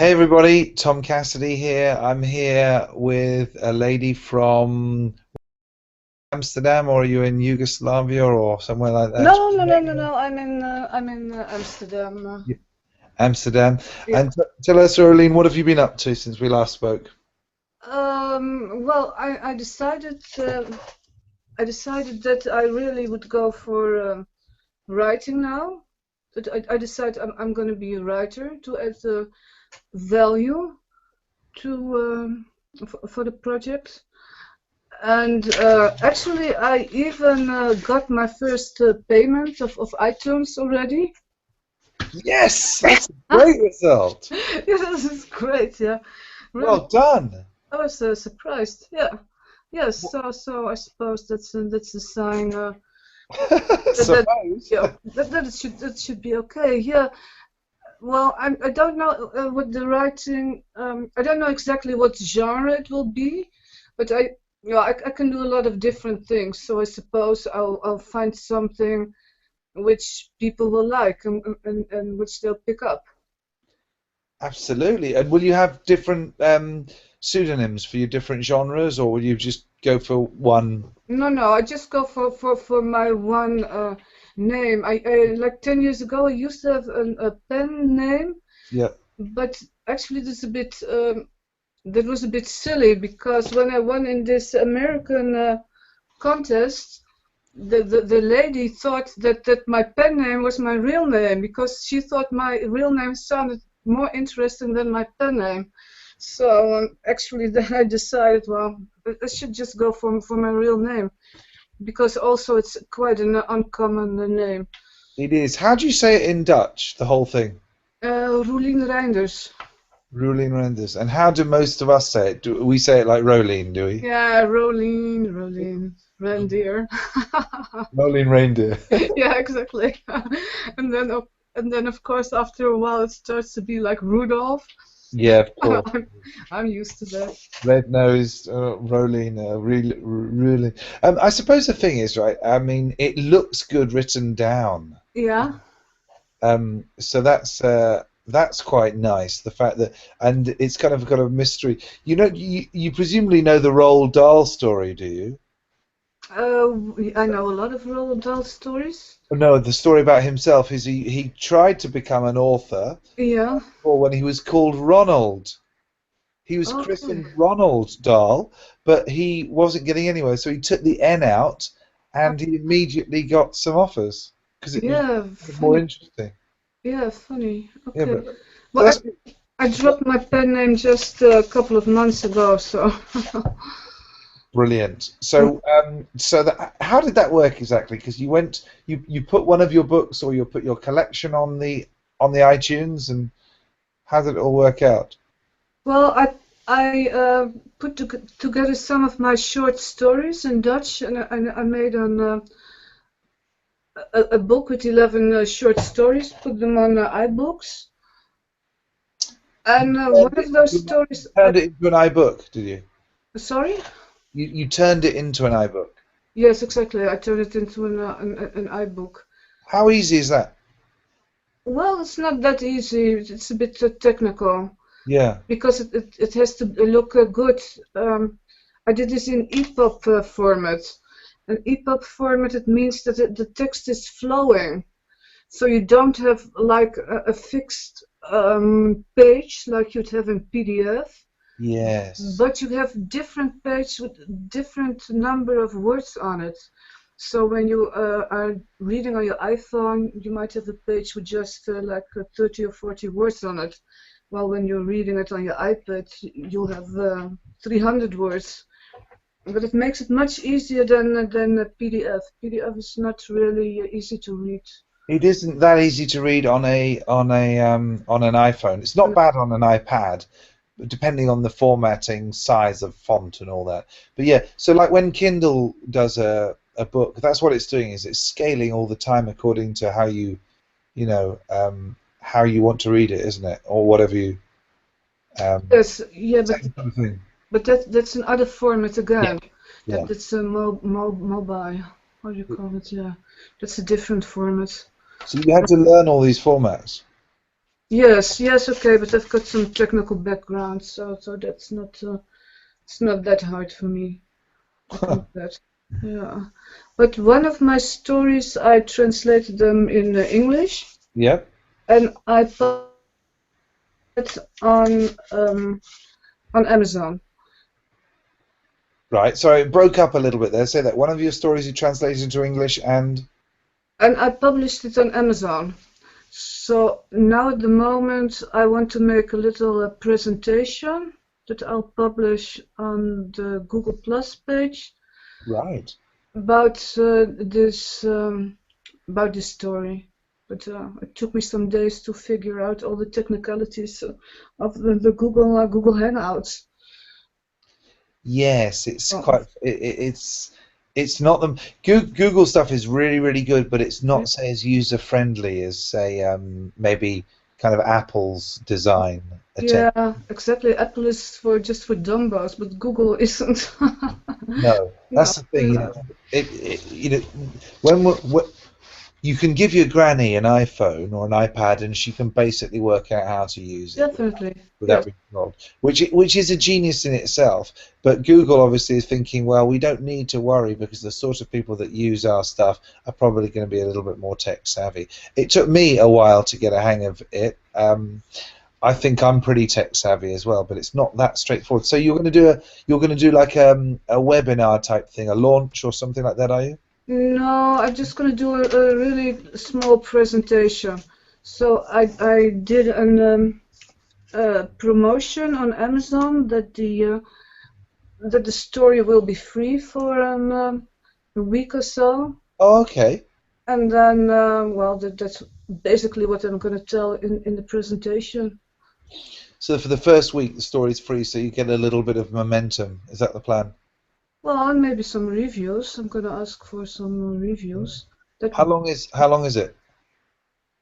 Hey everybody, Tom Cassidy here. I'm here with a lady from Amsterdam, or are you in Yugoslavia or somewhere like that? No, no, no, no, no. I'm in Amsterdam. Yeah, Amsterdam. Yeah. And tell us, Roelien, what have you been up to since we last spoke? Well, I decided that I really would go for writing now. But I decided I'm going to be a writer to add value to for the project. And actually, I even got my first payment of iTunes already. Yes, that's a great result. Yeah, this is great. Yeah, really. Well done. I was surprised. Yeah, yes. So I suppose that's a sign that Suppose. yeah that should be okay. Yeah. Well, I don't know what the writing. I don't know exactly what genre it will be, but I can do a lot of different things. So I suppose I'll find something which people will like and which they'll pick up. Absolutely. And will you have different pseudonyms for your different genres, or will you just go for one? No, no, I just go for my one name. I like 10 years ago I used to have a pen name, Yeah. but actually that was a bit silly because when I won in this American contest, the lady thought that my pen name was my real name because she thought my real name sounded more interesting than my pen name. So actually then I decided, well, I should just go for my real name because also it's quite an uncommon name. It is. How do you say it in Dutch, the whole thing? Roelien Reinders. Ruling Renders. And how do most of us say it? Do we say it like Roelien, do we? Yeah, Roelien, reindeer. Rolling reindeer. Yeah, exactly. And then, of course, after a while, it starts to be like Rudolph. Yeah, of course. I'm used to that. Red nose, rolling, ruling. I suppose the thing is, right? I mean, it looks good written down. Yeah. So that's quite nice. The fact that, and it's kind of got a mystery. You presumably know the Roald Dahl story, do you? I know a lot of Roald Dahl stories. No, the story about himself is he tried to become an author, Yeah. or when he was called Ronald. He was Okay. christened Ronald Dahl, but he wasn't getting anywhere, so he took the N out, and he immediately got some offers because it was Yeah, more funny. interesting. Yeah, funny. Yeah, Okay. but so Well, that's I dropped my pen name just a couple of months ago, so. brilliant. So that how did that work exactly? Because you put one of your books or you put your collection on the iTunes, and how did it all work out? Well, I put together some of my short stories in Dutch, and I made a book with 11 short stories, put them on iBooks. And one of those You stories, turned it into an iBook, did you? sorry? You turned it into an iBook. Yes, exactly. I turned it into an iBook. How easy is that? Well, it's not that easy. It's a bit technical Yeah. because it has to look good. I did this in EPUB format. An EPUB format, it means that the text is flowing. So you don't have like a fixed page like you'd have in PDF, Yes. but you have different pages with different number of words on it. So when you are reading on your iPhone, you might have a page with just like 30 or 40 words on it. While when you're reading it on your iPad, you'll have 300 words. But it makes it much easier than a PDF. PDF is not really easy to read. It isn't that easy to read on an iPhone. It's not bad on an iPad, but depending on the formatting, size of font and all that. But yeah, so like when Kindle does a book, that's what it's doing, is it's scaling all the time according to how you want to read it, isn't it? Or whatever you Yes, yeah, same sort of thing. but that's another format Yeah. again. Yeah. That's a mobile. How do you call it? Yeah, that's a different format. So you had to learn all these formats. Yes, yes, okay, but I've got some technical background, so that's not it's not that hard for me. I can do that. Yeah. But one of my stories, I translated them in English, Yep. and I put it on Amazon. Right. Sorry, it broke up a little bit there. Say that one of your stories you translated into English and And I published it on Amazon. So now at the moment, I want to make a little presentation that I'll publish on the Google Plus page right. about about this story. But it took me some days to figure out all the technicalities of the Google Hangouts. Yes, it's Oh, quite. It's not the Google stuff is really really good, but it's not say as user friendly as say maybe kind of Apple's design attempt. yeah, exactly. Apple is for just for dumbos, but Google isn't. No, No, that's the thing. You yeah, know, you know when you can give your granny an iPhone or an iPad, and she can basically work out how to use it definitely. without Yes, being told, which is a genius in itself. But Google obviously is thinking, well, we don't need to worry because the sort of people that use our stuff are probably going to be a little bit more tech savvy. It took me a while to get a hang of it. I think I'm pretty tech savvy as well, but it's not that straightforward. So you're going to do like a webinar type thing, a launch or something like that, are you? no, I'm just gonna do a really small presentation. So I did an promotion on Amazon that the story will be free for a week or so, Oh, okay. and then well that's basically what I'm gonna tell in the presentation. So for the first week, the story's free, so you get a little bit of momentum. Is that the plan? Well, and maybe some reviews. I'm gonna ask for some reviews. That How long is it?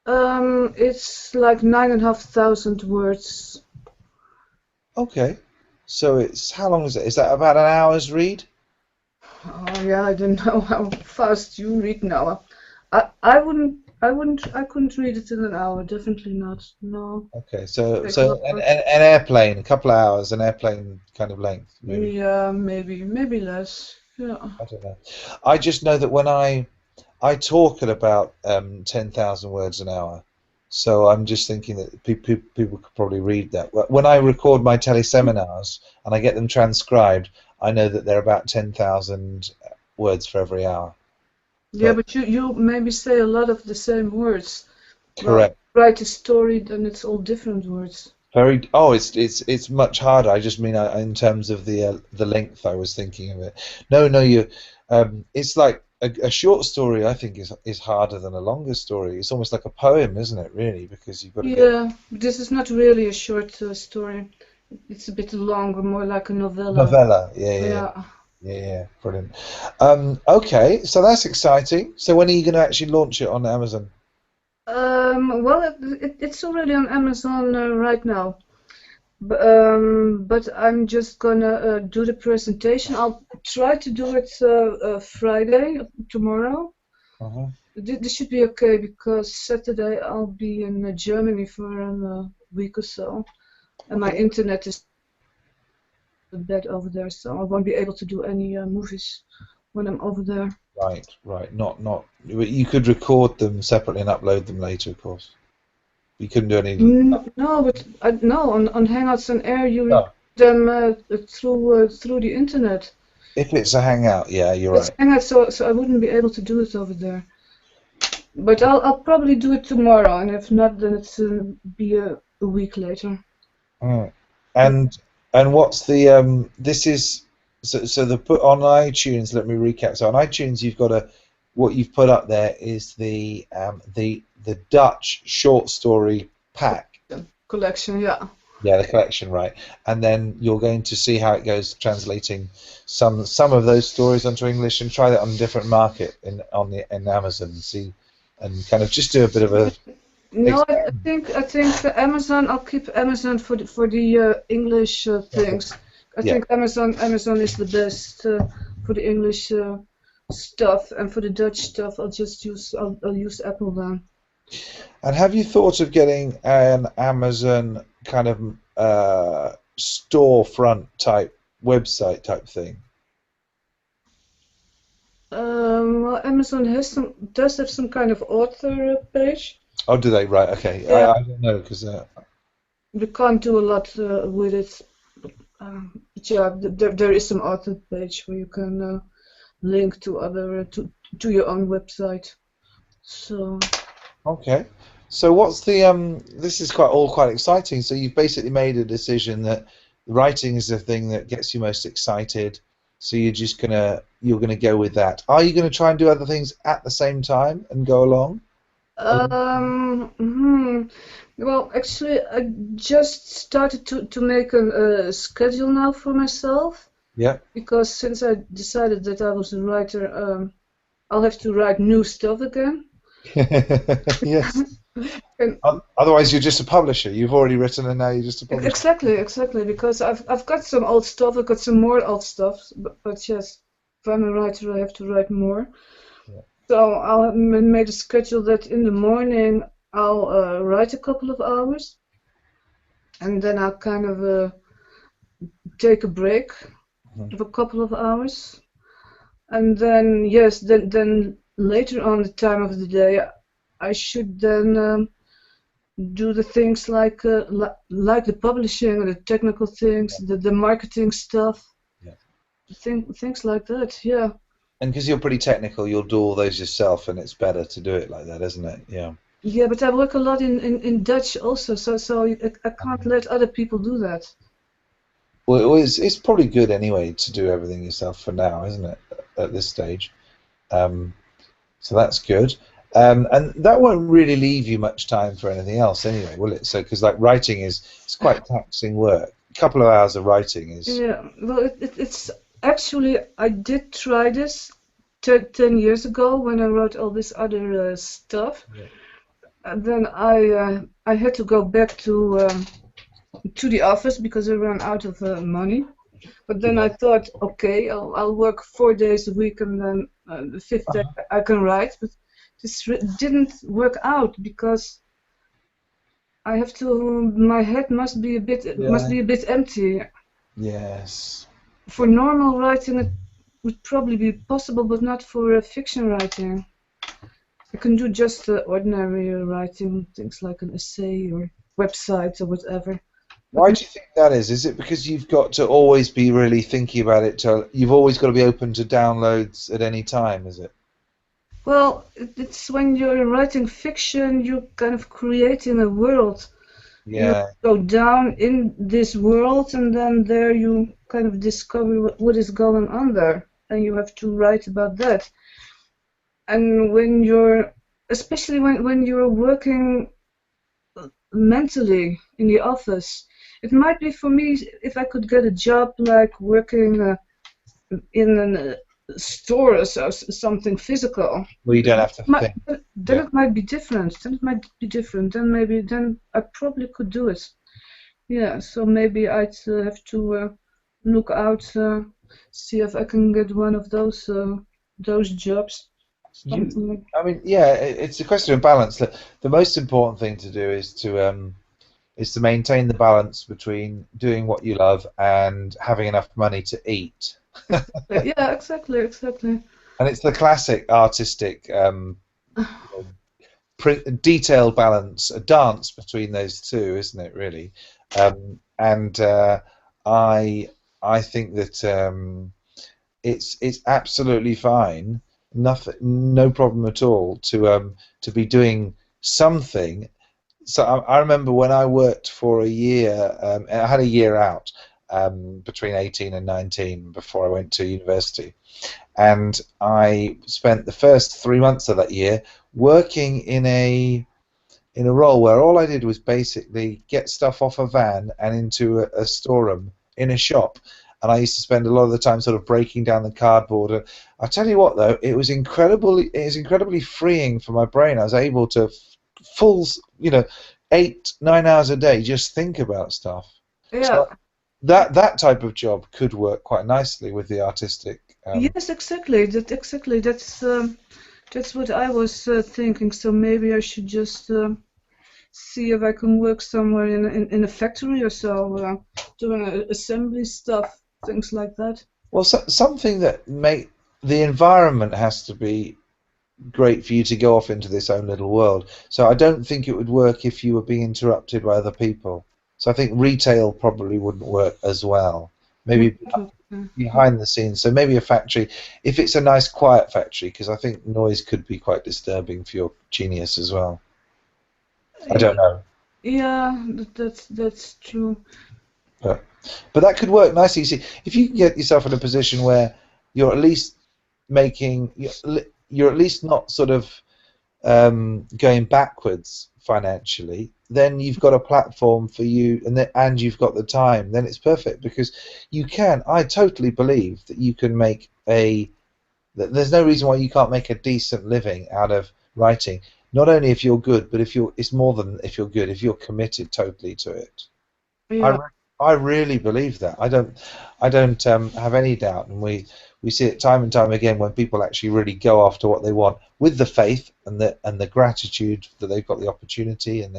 it's like 9,500 words. Okay. So it's how long is it? Is that about an hour's read? Oh yeah, I don't know how fast you read now. I couldn't read it in an hour. Definitely not. No, Okay. So take so longer. an airplane, a couple of hours, an airplane kind of length, maybe. Yeah, maybe less. Yeah. I don't know. I just know that when I talk at about 10,000 words an hour, so I'm just thinking that people could probably read that. When I record my teleseminars and I get them transcribed, I know that they're about 10,000 words for every hour. Yeah, But but you maybe say a lot of the same words. Well, correct. write a story, then it's all different words. Very. Oh, it's much harder. I just mean in terms of the length. I was thinking of it. No, no, you. It's like a short story. I think is harder than a longer story. It's almost like a poem, isn't it? Really, because you've got to get Yeah, this is not really a short story. It's a bit longer, more like a novella. novella. Yeah, yeah, yeah, Yeah. yeah, yeah. Brilliant. Okay, so that's exciting. So when are you going to actually launch it on Amazon? Well, it's already on Amazon right now. But I'm just gonna do the presentation. I'll try to do it Friday, tomorrow. Uh-huh. This should be okay because Saturday I'll be in Germany for a week or so, and my Okay. internet is bad over there, so I won't be able to do any movies when I'm over there. Right, right. Not. You could record them separately and upload them later, of course. You couldn't do any. No, but no, on Hangouts and Air you record No. them through the internet. If it's a hangout, yeah, you're It's right. Hangouts, so I wouldn't be able to do it over there. But I'll probably do it tomorrow, and if not, then it's be a week later. Mm. And what's the this is so the put on iTunes, let me recap. So on iTunes you've got what you've put up there is the Dutch short story pack. Collection, yeah. Yeah, the collection, right. And then you're going to see how it goes translating some of those stories onto English and try that on a different market in Amazon and see and kind of just do a bit of a No, experiment. I think Amazon. I'll keep Amazon for the English Okay. things. I Yeah. think Amazon is the best for the English stuff, and for the Dutch stuff, I'll use Apple then. And have you thought of getting an Amazon kind of storefront type website type thing? Well, Amazon does have some kind of author page. Oh, do they? Right. Okay. Yeah, I don't know because we can't do a lot with it. But yeah, there is some author page where you can link to other to your own website. So okay. So what's the this is quite exciting. So you've basically made a decision that writing is the thing that gets you most excited. So you're gonna go with that. Are you gonna try and do other things at the same time and go along? Oh, hmm, well, actually, I just started to make a schedule now for myself yeah. because since I decided that I was a writer, I'll have to write new stuff again. Yes. And Otherwise, you're just a publisher. You've already written, and now you're just a publisher. exactly, because I've got some old stuff, I've got some more old stuff, but yes, if I'm a writer, I have to write more. Yeah. So I'll made a schedule that in the morning I'll write a couple of hours, and then I'll kind of take a break Mhm. of a couple of hours, and then yes, then later on the time of the day, I should then do the things like the publishing, the technical things, the marketing stuff, Yeah. things like that. Yeah. And because you're pretty technical, you'll do all those yourself, and it's better to do it like that, isn't it? Yeah. Yeah, but I work a lot in Dutch also, so I can't let other people do that. Well, it's probably good anyway to do everything yourself for now, isn't it? At this stage, um, so that's good. And that won't really leave you much time for anything else anyway, will it? So, because like writing is it's quite taxing work. A couple of hours of writing is. Yeah, well, it's actually I did try this 10 years ago when I wrote all this other stuff. Yeah. And then I had to go back to the office because I ran out of money. But then I Yeah. thought, okay, I'll work 4 days a week and then the fifth day I can write. But this didn't work out because I have to. My head must Yeah. be a bit empty. Yes. For normal writing, it would probably be possible, but not for fiction writing. I can do just ordinary writing, things like an essay or website or whatever. But Why do you think that is? Is it because you've got to always be really thinking about it? You've always got to be open to downloads at any time, is it? well, it's when you're writing fiction, you're kind of creating a world. You Yeah. go down in this world, and then there you kind of discover what is going on there, and you have to write about that. And especially when you're working mentally in the office, it might be for me if I could get a job like working in a store or something physical. Well, you don't have to Might, think. then Yeah. it might be different. Then it might be different. Then I probably could do it. Yeah. So maybe I'd have to look out, see if I can get one of those jobs. You, Something like. I mean, yeah, it's a question of balance. The most important thing to do is to maintain the balance between doing what you love and having enough money to eat. Yeah, exactly. And it's the classic artistic detailed balance, a dance between those two, isn't it? Really, and I I think that it's absolutely fine, nothing, no problem at all to be doing something. So I remember when I worked for a year, I had a year out between 18 and 19 before I went to university, and I spent the first 3 months of that year working in a role where all I did was basically get stuff off a van and into a storeroom in a shop. And I used to spend a lot of the time sort of breaking down the cardboard. And I tell you what, though, it was incredibly freeing for my brain. I was able to full, 8, 9 hours a day just think about stuff. Yeah. So that type of job could work quite nicely with the artistic. Yes, exactly. That's That's what I was thinking. So maybe I should just see if I can work somewhere in a factory or so, doing assembly stuff, things like that. Well, something that make the environment has to be great for you to go off into this own little world. So I don't think it would work if you were being interrupted by other people. So I think retail probably wouldn't work as well. Maybe Wouldn't work, yeah. behind the scenes. So maybe a factory, if it's a nice quiet factory, because I think noise could be quite disturbing for your genius as well. I don't know, Yeah, that's true. but but that could work nicely. You see, if you can get yourself in a position where you're at least making, you're at least not sort of going backwards financially, then you've got a platform for you, and you've got the time. Then it's perfect because you can. I totally believe that you can make a. That there's no reason why you can't make a decent living out of writing. Not only if you're good, but if you're. It's more than if you're good. If you're committed totally to it. I, Yeah, re- I really believe that. I don't have any doubt, and we see it time and time again when people actually really go after what they want with the faith and the gratitude that they've got the opportunity and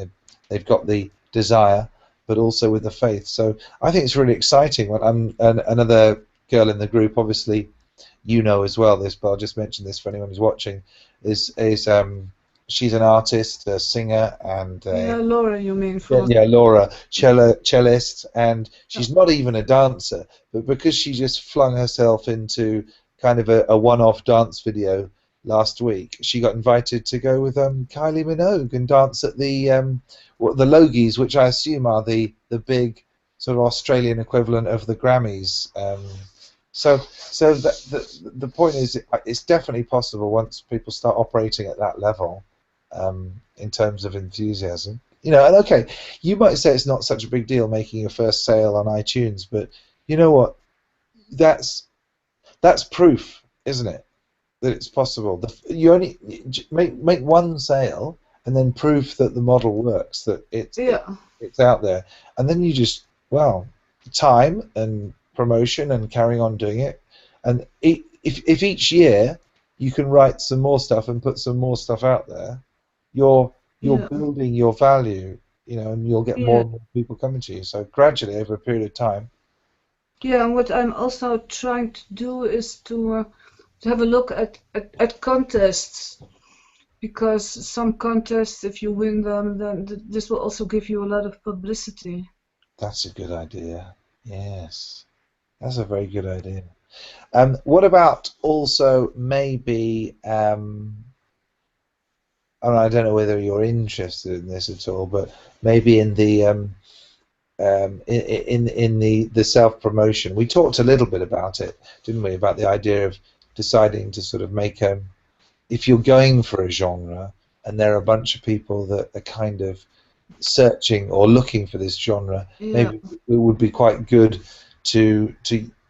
they've got the desire, but also with the faith. So I think it's really exciting. When another girl in the group, obviously, you know as well this, but I'll just mention this for anyone who's watching, is she's an artist, a singer, and yeah, a Laura, you mean yeah, for yeah, Laura, cellist, and yeah, she's not even a dancer, but because she just flung herself into kind of a one-off dance video last week, she got invited to go with Kylie Minogue and dance at the Logies, which I assume are the big sort of Australian equivalent of the Grammys. So the point is, it's definitely possible once people start operating at that level, in terms of enthusiasm. You know, and okay, you might say it's not such a big deal making your first sale on iTunes, but you know what? That's that's proof, isn't it, that it's possible. You only make one sale and then proof that the model works, that yeah, it's out there, and then you just well, time and promotion and carrying on doing it, and if each year you can write some more stuff and put some more stuff out there, you're you're yeah, building your value, and you'll get more yeah, and more people coming to you. So gradually, over a period of time. yeah. And what I'm also trying to do is to have a look at contests, because some contests, if you win them, then this will also give you a lot of publicity. That's a good idea. Yes, that's a very good idea. What about also maybe? I don't know whether you're interested in this at all, but maybe in the in the self promotion. We talked a little bit about it, didn't we? About the idea of deciding to sort of make if you're going for a genre and there are a bunch of people that are kind of searching or looking for this genre, Yeah, maybe it would be quite good to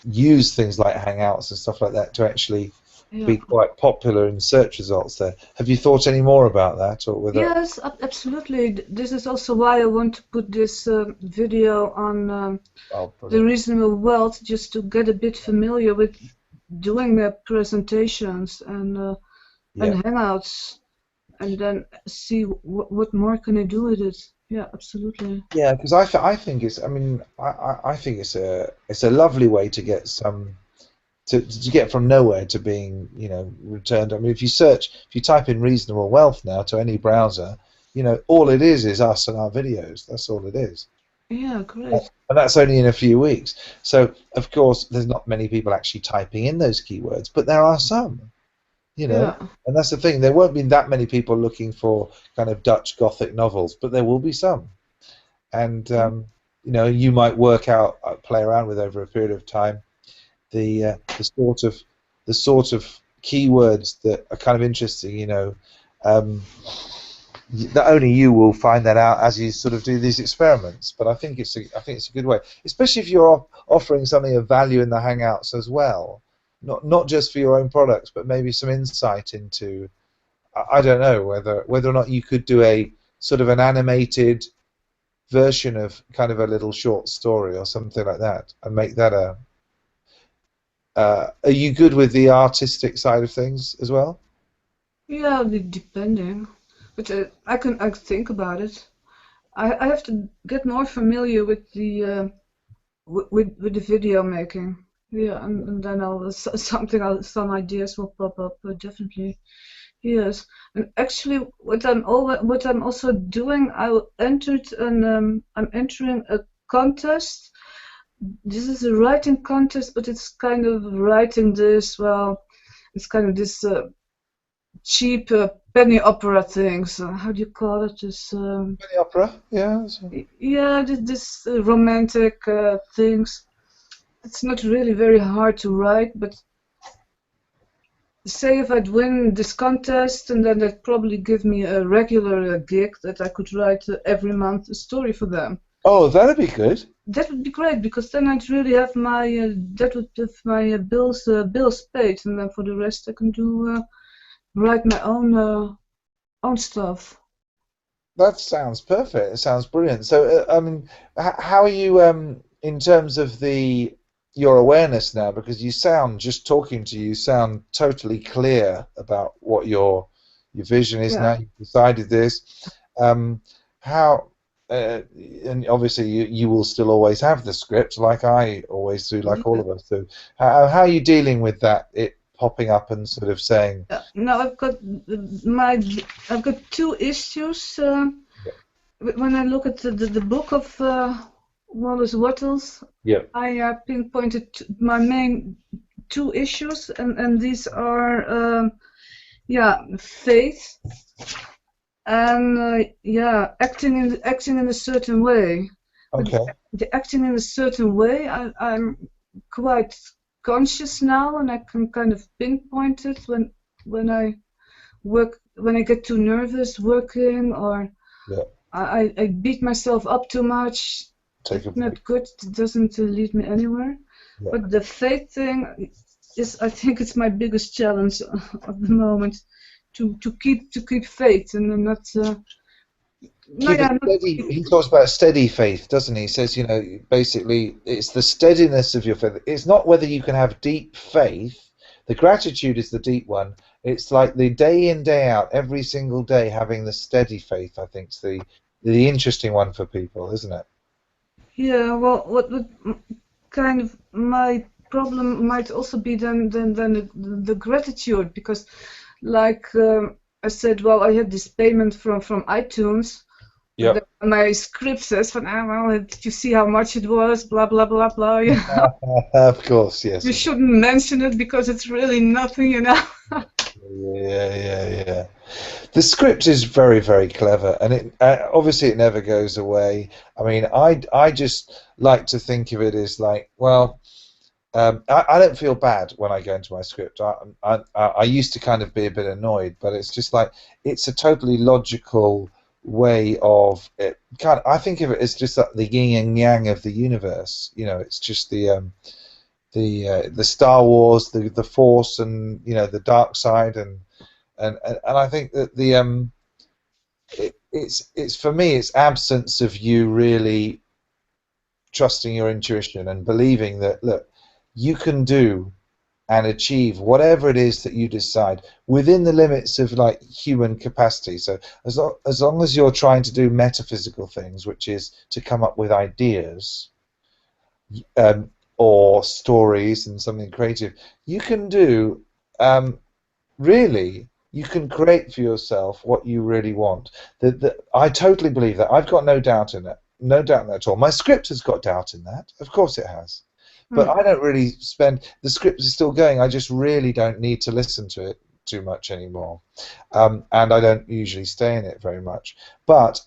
use things like Hangouts and stuff like that to actually yeah. be quite popular in search results there. Have you thought any more about that, or whether Yes, absolutely. This is also why I want to put this video on oh, the brilliant. reasonable wealth, just to get a bit familiar with doing the presentations and Yeah, hangouts, and then see what more can I do with it. Yeah, absolutely. yeah, because I think it's. I mean, I think it's a lovely way to get some to get from nowhere to being returned. I mean, if you type in reasonable wealth now to any browser, all it is us and our videos. That's all it is, Yeah, great. and that's only in a few weeks. So of course, there's not many people actually typing in those keywords, but there are some. You know, Yeah, and that's the thing. There won't be that many people looking for kind of Dutch Gothic novels, but there will be some. And you might play around with over a period of time the sort of keywords that are kind of interesting. Um, that only you will find that out as you sort of do these experiments. But I think it's a good way, especially if you're offering something of value in the Hangouts as well, not just for your own products, but maybe some insight into. I don't know whether or not you could do a sort of an animated version of kind of a little short story or something like that, and make that a. Are you good with the artistic side of things as well? Yeah, depending. But I think about it. I have to get more familiar with the with the video making. Yeah, and then some ideas will pop up. Definitely, yes. And actually, what I'm also doing, I'm entering a contest. This is a writing contest, but it's kind of writing this. Well, it's kind of this cheap penny opera things. How do you call it? This Mini opera, yeah. So. yeah, this romantic things. It's not really very hard to write, but say if I'd win this contest, and then they'd probably give me a regular gig that I could write every month a story for them. Oh, that'd be good. That would be great because then I'd really have my that would have my bills paid, and then for the rest I can do write my own stuff. That sounds perfect. It sounds brilliant. So, I mean, how are you in terms of the your awareness now? Because you sound, just talking to you, you sound totally clear about what your vision is Yeah. now. You've decided this. How, and obviously you will still always have the script, like I always do, like all Yeah. of us do. How are you dealing with that? It popping up and sort of saying, Now my I've got two issues. When I look at the book of Wallace Wattles, yeah, I pinpointed my main two issues, and these are faith and acting in a certain way. But okay, the acting in a certain way, I'm quite conscious now, and I can kind of pinpoint it when I when I get too nervous working, or yeah, I beat myself up too much. take a It's break. not good. It doesn't lead me anywhere. Yeah. But the faith thing is, I think, it's my biggest challenge at the moment, to keep faith and then not. No, Keep a yeah, not steady. He talks about steady faith, doesn't he? He says, you know, basically, it's the steadiness of your faith. It's not whether you can have deep faith. The gratitude is the deep one. It's like the day in, day out, every single day, having the steady faith. I think is the interesting one for people, isn't it? yeah. Well, what kind of my problem might also be then the gratitude, because like I said, well, I had this payment from iTunes, and then Yep. my script says, well, did you see how much it was? Blah blah blah blah. You know, Of course, you yes. shouldn't mention it because it's really nothing, you know. Yeah, yeah, yeah. The script is very, very clever, and it obviously it never goes away. I mean, I just like to think of it as like, well, I don't feel bad when I go into my script. I used to kind of be a bit annoyed, but it's just like it's a totally logical way of it. I think of it as just like the yin and yang of the universe. You know, it's just the Star Wars, the Force, and you know the dark side, and I think that it's for me it's absence of you really trusting your intuition and believing that look you can do and achieve whatever it is that you decide within the limits of like human capacity. So as long as you're trying to do metaphysical things, which is to come up with ideas um, or stories and something creative, you can do really you can create for yourself what you really want. I totally believe that. I've got no doubt in it. No doubt in that at all. My script has got doubt in that. Of course it has. But Hmm. I don't really spend. The script is still going. I just really don't need to listen to it too much anymore, and I don't usually stay in it very much. But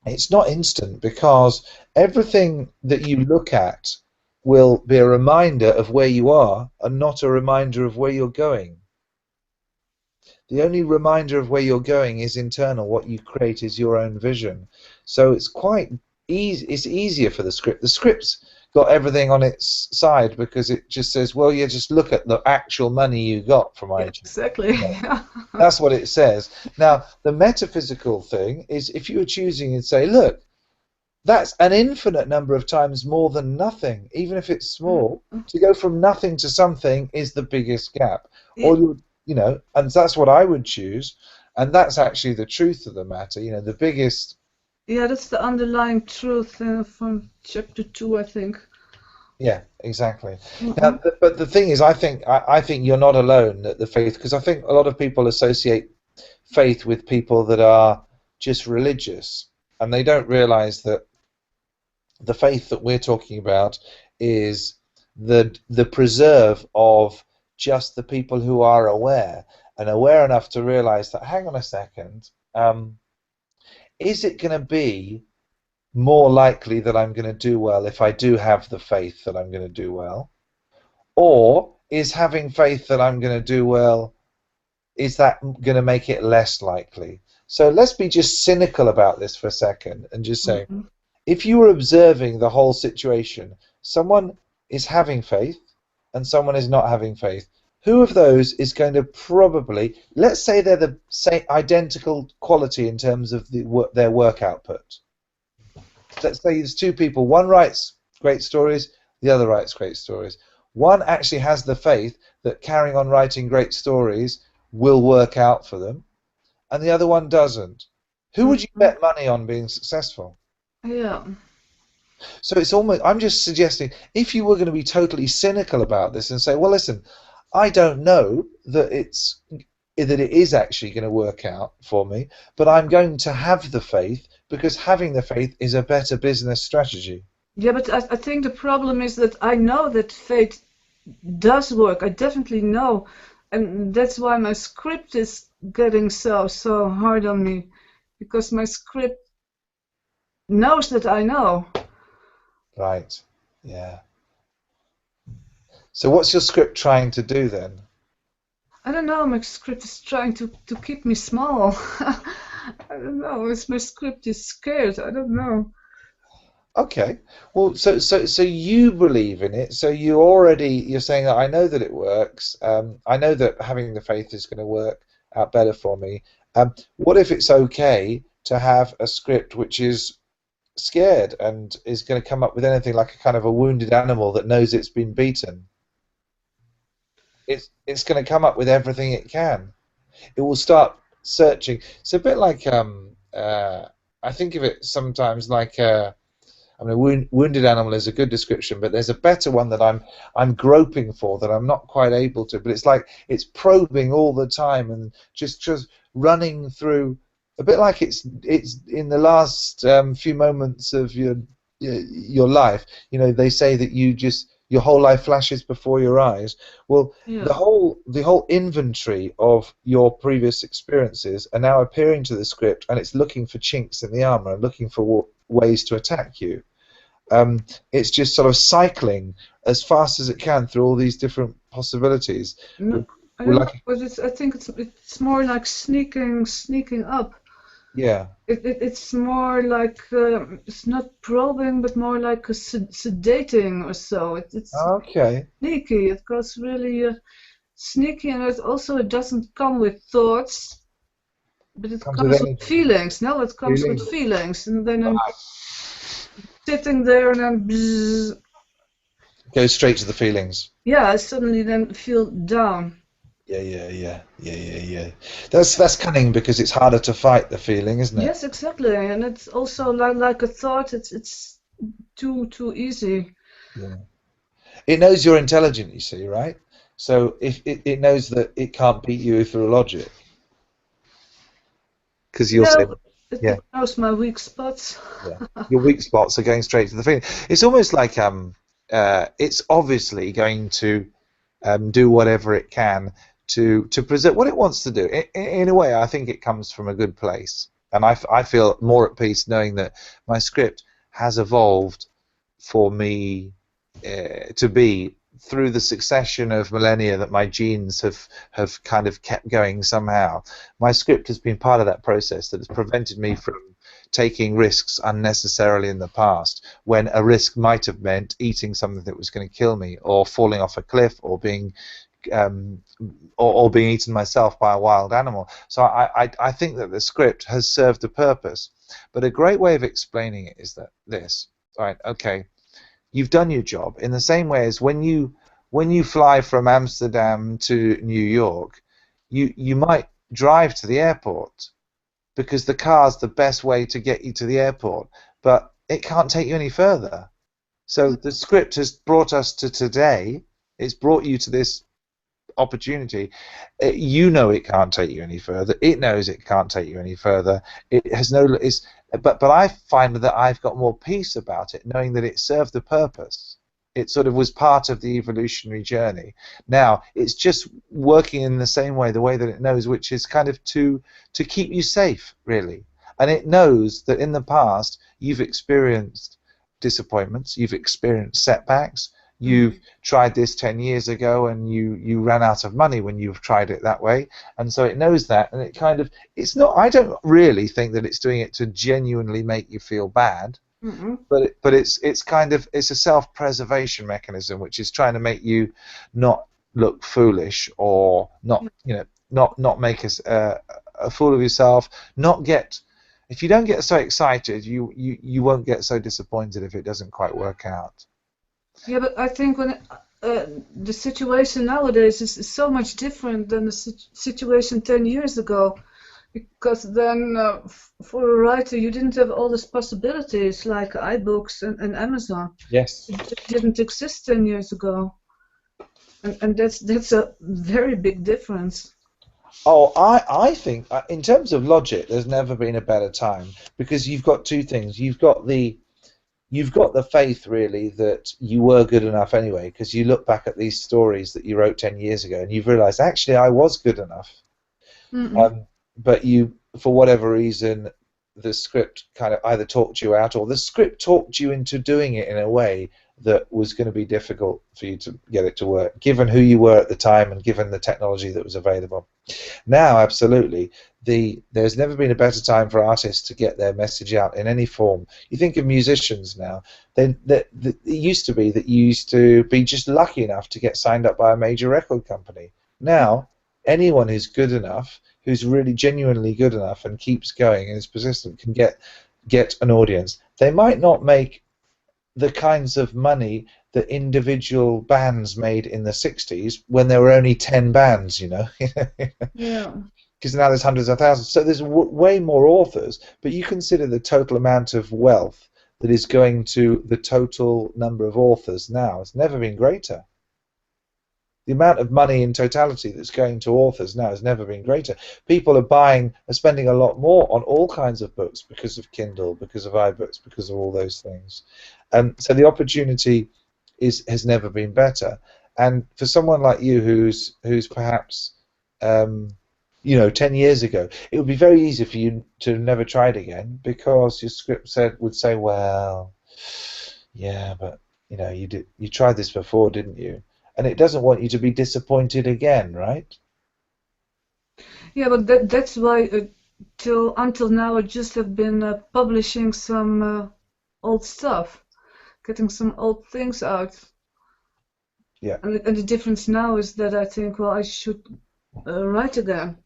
it's not instant because everything that you look at will be a reminder of where you are and not a reminder of where you're going. The only reminder of where you're going is internal. What you create is your own vision. So it's quite easy. It's easier for the script. The script's got everything on its side because it just says, well, you just look at the actual money you got from Yeah, iTunes. exactly. You know, that's what it says. Now, the metaphysical thing is if you were choosing and say, look, that's an infinite number of times more than nothing, even if it's small. To go from nothing to something is the biggest gap. Yeah, All you and that's what I would choose, and that's actually the truth of the matter. The biggest. Yeah, that's the underlying truth from chapter 2, I think. Yeah, exactly. Now, Mm-mm. but the thing is, I think you're not alone at the faith, because I think a lot of people associate faith with people that are just religious, and they don't realize that the faith that we're talking about is the preserve of just the people who are aware, and aware enough to realize that, hang on a second, is it going to be more likely that I'm going to do well if I do have the faith that I'm going to do well? Or is having faith that I'm going to do well, is that going to make it less likely? So let's be just cynical about this for a second and just say, Mm-mm. if you were observing the whole situation, someone is having faith and someone is not having faith. Who of those is going to probably, let's say they're the same identical quality in terms of their work output. Let's say there's two people. One writes great stories, the other writes great stories. One actually has the faith that carrying on writing great stories will work out for them, and the other one doesn't. Who would you Mm-mm. bet money on being successful? Yeah. So it's almost, I'm just suggesting, if you were going to be totally cynical about this and say, well, listen, I don't know that it is actually going to work out for me, but I'm going to have the faith because having the faith is a better business strategy. Yeah, but I think the problem is that I know that fate does work. I definitely know. And that's why my script is getting so hard on me. Because my script knows that I know. Right. Yeah. So what's your script trying to do then? I don't know, my script is trying to keep me small. I don't know, it's my script is scared. I don't know. Okay. Well, so you believe in it. So you're saying that I know that it works. I know that having the faith is going to work out better for me. What if it's okay to have a script which is scared and is going to come up with anything like a kind of a wounded animal that knows it's been beaten? It's going to come up with everything it can. It will start searching. It's a bit like I think of it sometimes like I mean, wounded animal is a good description, but there's a better one that I'm groping for that I'm not quite able to. But it's like it's probing all the time and just running through, a bit like it's in the last few moments of your life. They say that your whole life flashes before your eyes. Well, the Yeah. whole inventory of your previous experiences are now appearing to the script, and it's looking for chinks in the armor and looking for ways to attack you. It's just sort of cycling as fast as it can through all these different possibilities. No, We're, I we're don't know, like, but I think it's more like sneaking up. yeah, It's more like it's not probing, but more like a sedating or so. It's okay, sneaky. It goes really sneaky, and it doesn't come with thoughts, but it comes with comes with energy, feelings. No, it comes with feeling. feelings, and then I'm Right. sitting there, and then bzzz, Go straight to the feelings. yeah, I suddenly then feel down. Yeah. That's cunning because it's harder to fight the feeling, isn't it? Yes, exactly, and it's also like a thought. It's too easy. Yeah. It knows you're intelligent, you see, right? So if it knows that it can't beat you through logic, because you'll Yeah, say, it yeah, knows my weak spots. yeah. Your weak spots are going straight to the feeling. It's almost like it's obviously going to do whatever it can to present what it wants to do. In a way, I think it comes from a good place, and I feel more at peace knowing that my script has evolved for me to be through the succession of millennia that my genes have kind of kept going somehow. My script has been part of that process that has prevented me from taking risks unnecessarily in the past, when a risk might have meant eating something that was going to kill me, or falling off a cliff, or um, being eaten myself by a wild animal. So I think that the script has served a purpose. But a great way of explaining it is that this, right, okay, you've done your job in the same way as when you fly from Amsterdam to New York, you might drive to the airport because the car's the best way to get you to the airport, but it can't take you any further. So the script has brought us to today. It's brought you to this opportunity. You know it can't take you any further. It knows it can't take you any further. It has no. But I find that I've got more peace about it, knowing that it served the purpose. It sort of was part of the evolutionary journey. Now it's just working in the same way, the way that it knows, which is kind of to keep you safe, really. And it knows that in the past you've experienced disappointments, you've experienced setbacks, you've tried this 10 years ago and you ran out of money when you've tried it that way, and so it knows that, and it kind of, it's not, I don't really think that it's doing it to genuinely make you feel bad, but it's kind of, it's a self-preservation mechanism which is trying to make you not look foolish, or not, not make a fool of yourself, not get, if you don't get so excited, you won't get so disappointed if it doesn't quite work out. Yeah, but I think when the situation nowadays is so much different than the situation 10 years ago, because then for a writer you didn't have all these possibilities like iBooks and Amazon. Yes. It didn't exist 10 years ago, and that's a very big difference. Oh, I think in terms of logic, there's never been a better time, because you've got two things. You've got the faith, really, that you were good enough anyway, because you look back at these stories that you wrote 10 years ago and you've realized, actually, I was good enough. But you, for whatever reason, the script kind of either talked you out, or the script talked you into doing it in a way that was going to be difficult for you to get it to work, given who you were at the time and given the technology that was available. Now, absolutely, there's never been a better time for artists to get their message out in any form. You think of musicians now, it used to be that you used to be just lucky enough to get signed up by a major record company. Now, anyone who's good enough, who's really genuinely good enough and keeps going and is persistent, can get an audience. They might not make the kinds of money that individual bands made in the 60s when there were only 10 bands, Yeah. Because now there's hundreds of thousands. So there's way more authors, but you consider the total amount of wealth that is going to the total number of authors now. It's never been greater. The amount of money in totality that's going to authors now has never been greater. People are spending a lot more on all kinds of books because of Kindle, because of iBooks, because of all those things. So the opportunity has never been better. And for someone like you, who's perhaps 10 years ago, it would be very easy for you to never try it again, because your script would say, well, yeah, but you tried this before, didn't you? And it doesn't want you to be disappointed again, right? Yeah, but that's why until now I just have been publishing some old stuff, getting some old things out. Yeah. And the difference now is that I think, well, I should write again.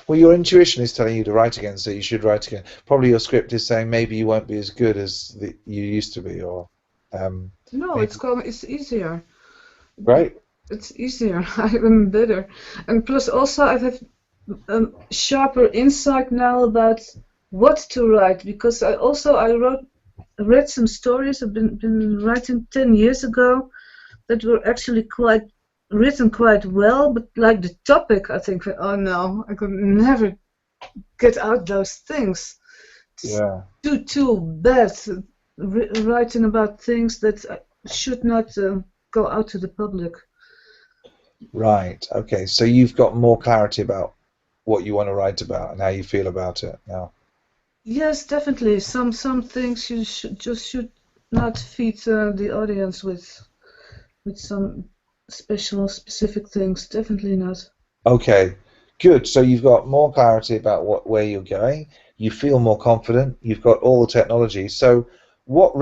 Well, your intuition is telling you to write again, so you should write again. Probably your script is saying maybe you won't be as good as you used to be, or no, maybe... it's easier. Right. It's easier. I'm better, and plus also I have sharper insight now about what to write, because I read some stories I've been writing 10 years ago that were actually written quite well, but like the topic, I think, oh no, I could never get out those things. It's Yeah. too bad writing about things that should not go out to the public. Right. Okay. So you've got more clarity about what you want to write about and how you feel about it now. Yes, definitely. Some things you should not feed the audience with some specific things. Definitely not. Okay. Good. So you've got more clarity about where you're going. You feel more confident. You've got all the technology. So what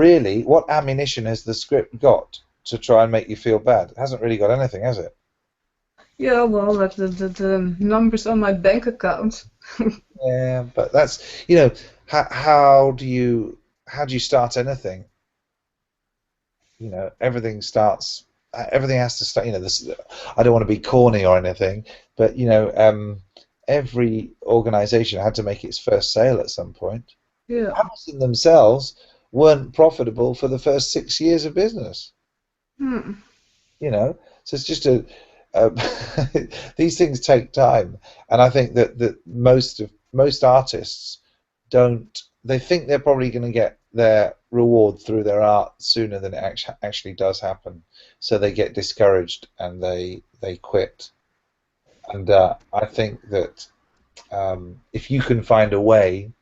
ammunition has the script got to try and make you feel bad? It hasn't really got anything, has it? Yeah, well, like the numbers on my bank account. Yeah, but that's, how do you start anything? Everything starts everything has to start. This. I don't want to be corny or anything, but every organization had to make its first sale at some point. Yeah. Amazon themselves weren't profitable for the first 6 years of business. Hmm. So it's just a these things take time, and I think that most artists don't. They think they're probably going to get their reward through their art sooner than it actually does happen. So they get discouraged and they quit. And I think that if you can find a way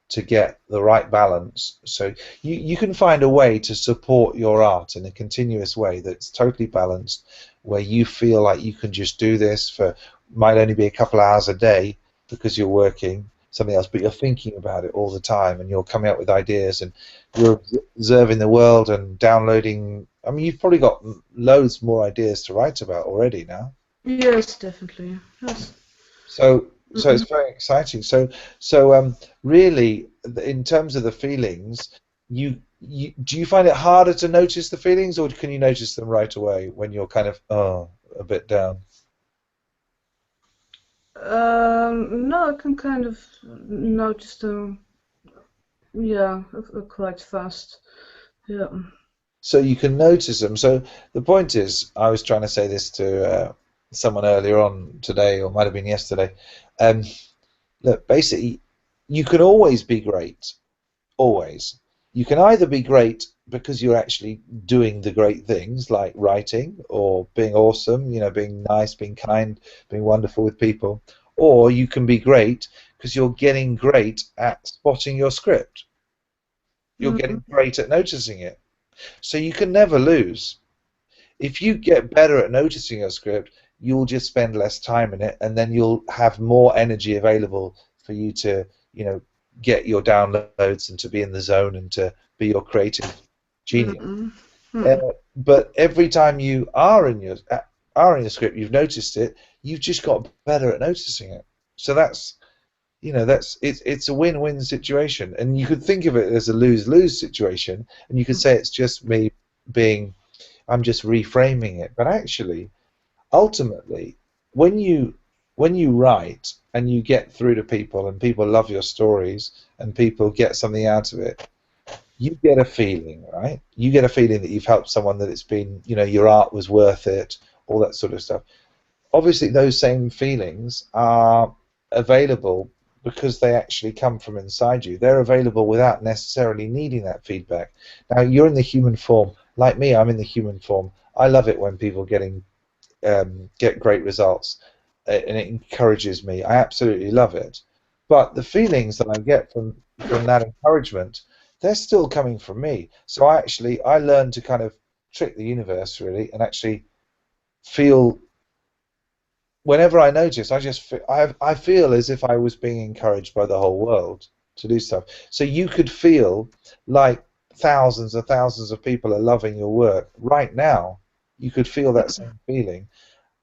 to get the right balance. So you can find a way to support your art in a continuous way that's totally balanced, where you feel like you can just do this for might only be a couple of hours a day because you're working something else, but you're thinking about it all the time and you're coming up with ideas and you're observing the world and downloading. I mean, you've probably got loads more ideas to write about already now. Yes, definitely. Yes. So it's very exciting. So really, in terms of the feelings, do you find it harder to notice the feelings, or can you notice them right away when you're kind of a bit down? No, I can kind of notice them. Yeah, quite fast. Yeah. So you can notice them. So the point is, I was trying to say this to someone earlier on today, or might have been yesterday. Um, Look, basically, you can always be great. Always. You can either be great because you're actually doing the great things like writing or being awesome, being nice, being kind, being wonderful with people, or you can be great because you're getting great at spotting your script. You're Mm-mm. getting great at noticing it. So you can never lose. If you get better at noticing your script, you'll just spend less time in it, and then you'll have more energy available for you to, get your downloads and to be in the zone and to be your creative genius. Mm-mm. Uh, Mm. but every time you are in your script, you've noticed it. You've just got better at noticing it. So it's a win-win situation, and you could think of it as a lose-lose situation, and you could say it's just me being I'm just reframing it. But actually, ultimately, when you when you write and you get through to people and people love your stories and people get something out of it, you get a feeling, right? You get a feeling that you've helped someone, that it's been, your art was worth it, all that sort of stuff. Obviously, those same feelings are available because they actually come from inside you. They're available without necessarily needing that feedback. Now, you're in the human form. Like me, I'm in the human form. I love it when people get great results, and it encourages me. I absolutely love it. But the feelings that I get from that encouragement, they're still coming from me. So I learned to kind of trick the universe really, and actually feel whenever I notice, I feel as if I was being encouraged by the whole world to do stuff. So you could feel like thousands and thousands of people are loving your work right now. You could feel that same feeling,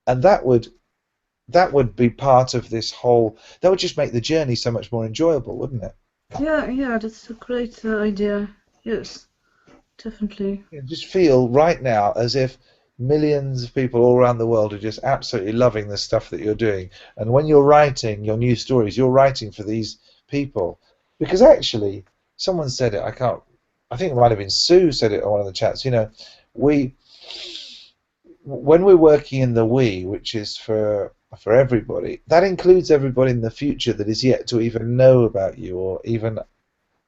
and that would be part of this whole. That would just make the journey so much more enjoyable, wouldn't it? Yeah, yeah, that's a great idea. Yes, definitely. Just feel right now as if millions of people all around the world are just absolutely loving the stuff that you're doing. And when you're writing your new stories, you're writing for these people. Because actually, someone said it, I think it might have been Sue said it on one of the chats, we, when we're working in the we, which is for everybody, that includes everybody in the future that is yet to even know about you or even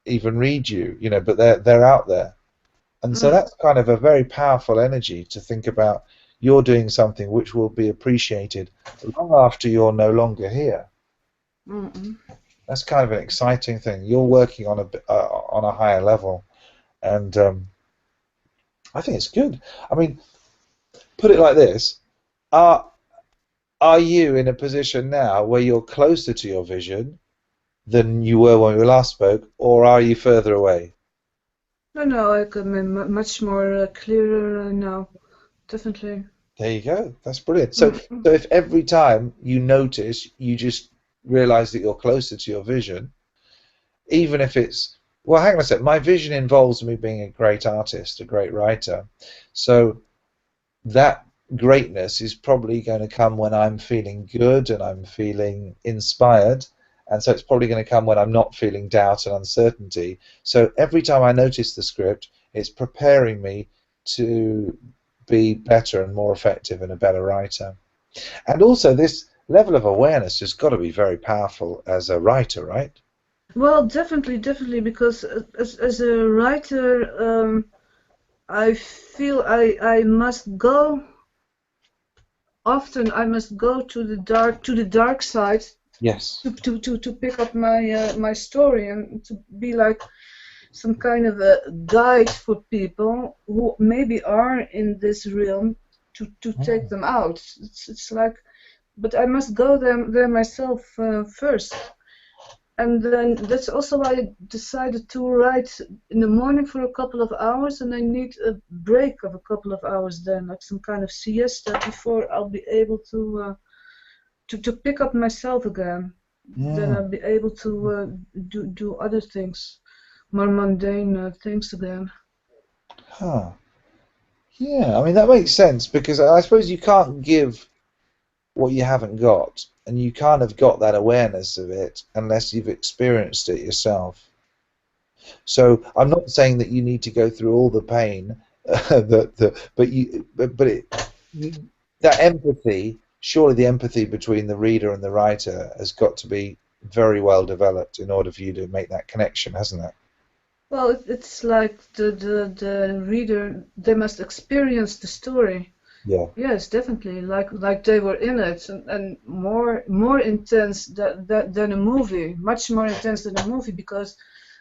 read you, but they're out there. And so Mm. that's kind of a very powerful energy to think about. You're doing something which will be appreciated long after you're no longer here. Mm-mm. That's kind of an exciting thing. You're working on a higher level, and I think it's good. I mean, put it like this: are are you in a position now where you're closer to your vision than you were when we last spoke, or are you further away? No, no, I can be much more clearer now. Definitely. There you go. That's brilliant. So Mm-mm. if every time you notice, you just realize that you're closer to your vision, even if it's, well, hang on a sec. My vision involves me being a great artist, a great writer. So that greatness is probably going to come when I'm feeling good and I'm feeling inspired. And so it's probably going to come when I'm not feeling doubt and uncertainty. So every time I notice the script, it's preparing me to be better and more effective and a better writer. And also, this level of awareness has got to be very powerful as a writer, right? Well, definitely, definitely, because as a writer, I feel I must go often. I must go to the dark side Yes. to pick up my story and to be like some kind of a guide for people who maybe are in this realm to take Mm. them out. It's like, but I must go there myself first. And then that's also why I decided to write in the morning for a couple of hours, and I need a break of a couple of hours then, like some kind of siesta before I'll be able to pick up myself again. Then Mm. I'll be able to do other things, more mundane things again. Huh. Yeah, I mean that makes sense because I suppose you can't give what you haven't got, and you kind of got that awareness of it unless you've experienced it yourself. So I'm not saying that you need to go through all the pain, that empathy, surely the empathy between the reader and the writer has got to be very well developed in order for you to make that connection, hasn't it? Well, it's like the reader, they must experience the story. Yeah, Yes, definitely. Like they were in it, and more intense than a movie, much more intense than a movie, because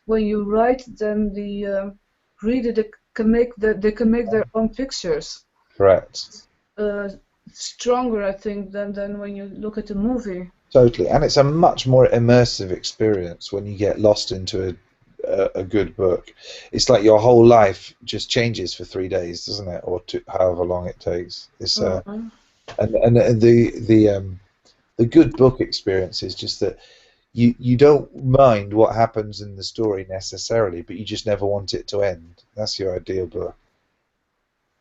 when you write, then the reader they can make their own pictures. correct. Uh, Stronger, I think, than when you look at a movie. Totally, and it's a much more immersive experience when you get lost into a good book. It's like your whole life just changes for 3 days, doesn't it, or however long it takes. It's Uh, and the good book experience is just that you don't mind what happens in the story necessarily, but you just never want it to end. That's your ideal book,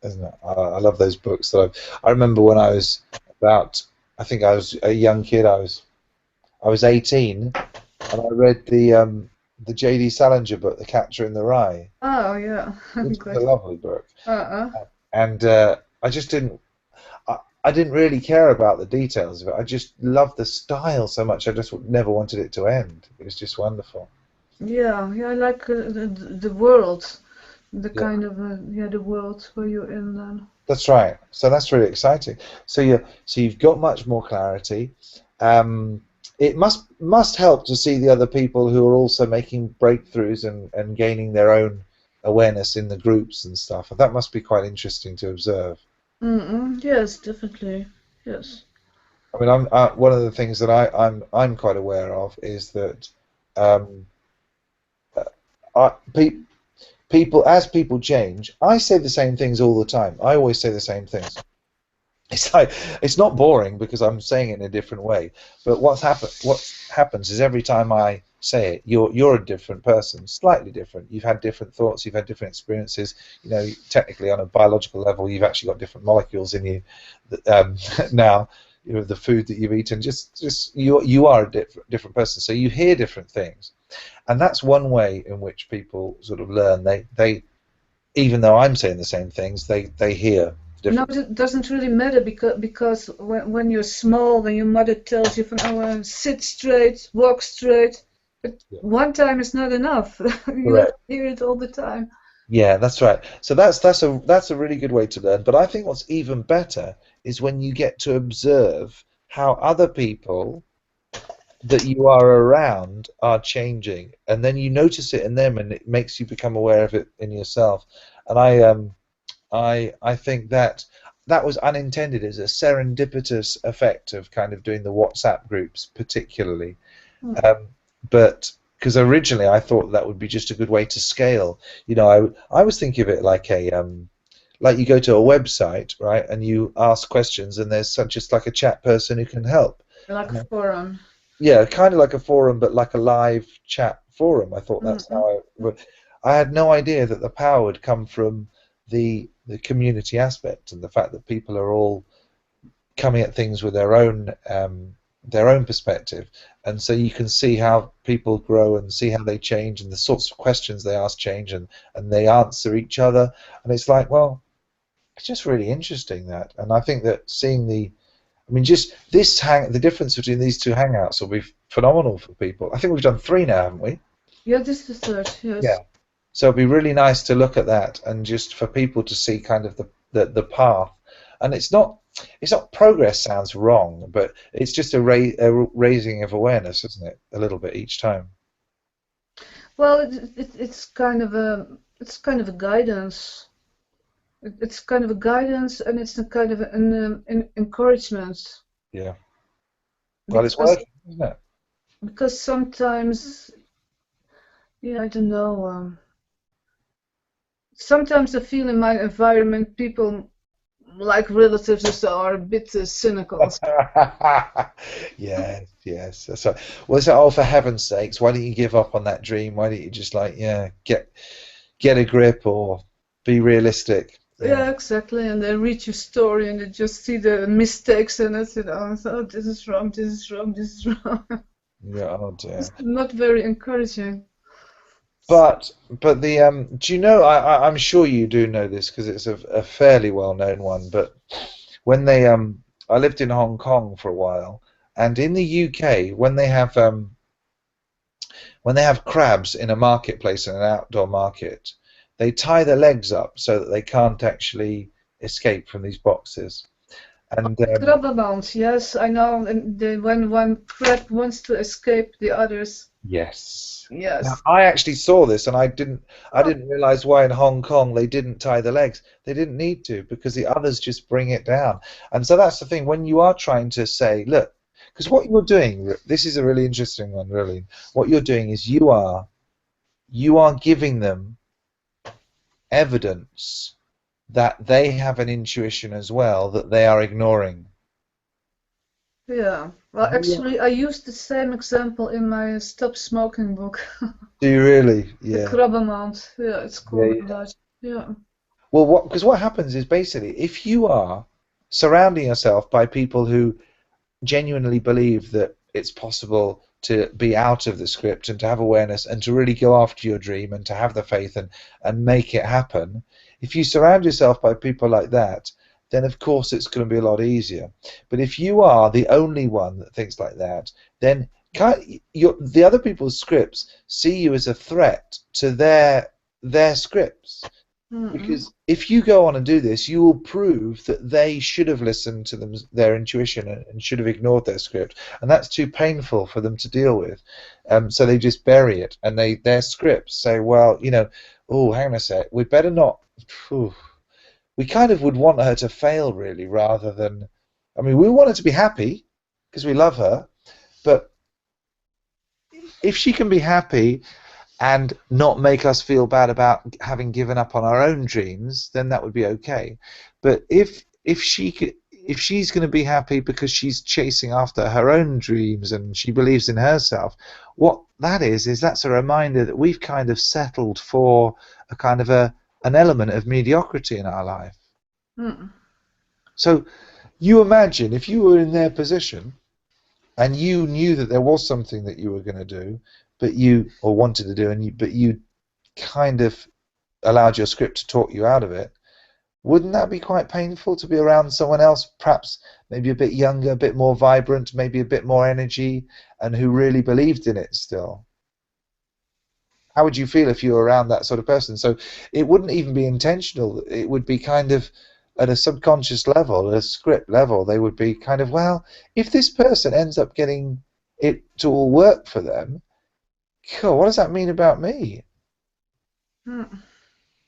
isn't it? I love those books that I remember when I was about, I think I was a young kid. I was 18, and I read the J.D. Salinger book, The Catcher in the Rye, oh yeah, which is a good. lovely book. Uh-uh. And I just didn't. I didn't really care about the details of it. I just loved the style so much. I just never wanted it to end. It was just wonderful. Yeah, yeah, I like the world, the Yeah, kind of yeah, the world where you're in then. that's right. So that's really exciting. So you've got much more clarity. Um, it must help to see the other people who are also making breakthroughs and gaining their own awareness in the groups and stuff. That must be quite interesting to observe. Yes, definitely. Yes. I mean, one of the things that I'm quite aware of is that um, I, pe people as people change, I say the same things all the time. I always say the same things. It's like it's not boring because I'm saying it in a different way. But what happens is every time I say it, you're a different person, slightly different. You've had different thoughts, you've had different experiences. You know, technically on a biological level, you've actually got different molecules in you now. You know, the food that you've eaten, just you are a different person. So you hear different things, and that's one way in which people sort of learn. They even though I'm saying the same things, they hear No, different. it doesn't really matter because when you're small, when your mother tells you, "Oh, sit straight, walk straight," but Yeah. one time is not enough. You have Correct. to hear it all the time. Yeah, that's right. So that's a really good way to learn. But I think what's even better is when you get to observe how other people that you are around are changing, and then you notice it in them, and it makes you become aware of it in yourself. And I think that that was unintended as a serendipitous effect of kind of doing the WhatsApp groups, particularly. Hmm. Um, but because originally I thought that would be just a good way to scale. You know, I was thinking of it like a like you go to a website, right, and you ask questions, and there's just like a chat person who can help. Like a And forum. yeah, kind of like a forum, but like a live chat forum. I thought that's Mm-mm. how I had no idea that the power would come from. the community aspect and the fact that people are all coming at things with their own perspective, and so you can see how people grow and see how they change and the sorts of questions they ask change, and they answer each other, and it's like, well, it's just really interesting that, and I think that seeing I mean, just the difference between these two hangouts will be phenomenal for people. I think we've done 3 now, haven't we? Yeah, this is the third. Yeah. Yes. So it'd be really nice to look at that and just for people to see kind of the path. And it's not progress sounds wrong, but it's just a raising of awareness, isn't it? A little bit each time. Well, it's kind of a guidance. It's kind of a guidance, and it's a kind of an encouragement. Yeah. Well, it's Because working, isn't it? because sometimes, yeah, I don't know. Sometimes I feel in my environment people like relatives are a bit cynical. Yes, yes. So, well, it's like, oh, for heaven's sakes, why don't you give up on that dream? Why don't you just like, yeah, get a grip or be realistic? Yeah. Yeah, exactly. And they read your story and they just see the mistakes in it. Oh, this is wrong, this is wrong, this is wrong. Yeah, oh dear. It's not very encouraging. But the do you know? I'm sure you do know this because it's a fairly well-known one. But when I lived in Hong Kong for a while, and in the UK, when they have crabs in a marketplace in an outdoor market, they tie their legs up so that they can't actually escape from these boxes. And Krabbenmand, yes, I know. And when one crab wants to escape the others, yes. Now, yes. I actually saw this, and I Oh, didn't realize why in Hong Kong they didn't tie the legs. They didn't need to because the others just bring it down. And so that's the thing when you are trying to say, look, because what you're doing, this is a really interesting one, really. What you're doing is you are giving them evidence that they have an intuition as well that they are ignoring. yeah. Well, actually, I used the same example in my Stop Smoking book. Do you really? The Yeah. Krabbenmand, yeah, it's Yeah, called in yeah. Dutch. Yeah. Well, because what happens is basically if you are surrounding yourself by people who genuinely believe that it's possible to be out of the script and to have awareness and to really go after your dream and to have the faith and make it happen, if you surround yourself by people like that, then of course it's going to be a lot easier. But if you are the only one that thinks like that, then the other people's scripts see you as a threat to their scripts. Mm-mm. Because if you go on and do this, you will prove that they should have listened to their intuition and should have ignored their script, and that's too painful for them to deal with. So they just bury it, and their scripts say, well, oh, hang on a sec, we better not. Phew, we kind of would want her to fail, really, rather than. I mean, we want her to be happy because we love her, but if she can be happy and not make us feel bad about having given up on our own dreams, then that would be okay. But if she's going to be happy because she's chasing after her own dreams and she believes in herself, what that is that's a reminder that we've kind of settled for a kind of an element of mediocrity in our life. Mm. So you imagine if you were in their position and you knew that there was something that you were going to do, but you or wanted to do, but you kind of allowed your script to talk you out of it. Wouldn't that be quite painful to be around someone else, perhaps maybe a bit younger, a bit more vibrant, maybe a bit more energy, and who really believed in it still? How would you feel if you were around that sort of person? So it wouldn't even be intentional. It would be kind of at a subconscious level, at a script level, they would be kind of, well, if this person ends up getting it to all work for them, cool, what does that mean about me? Mm.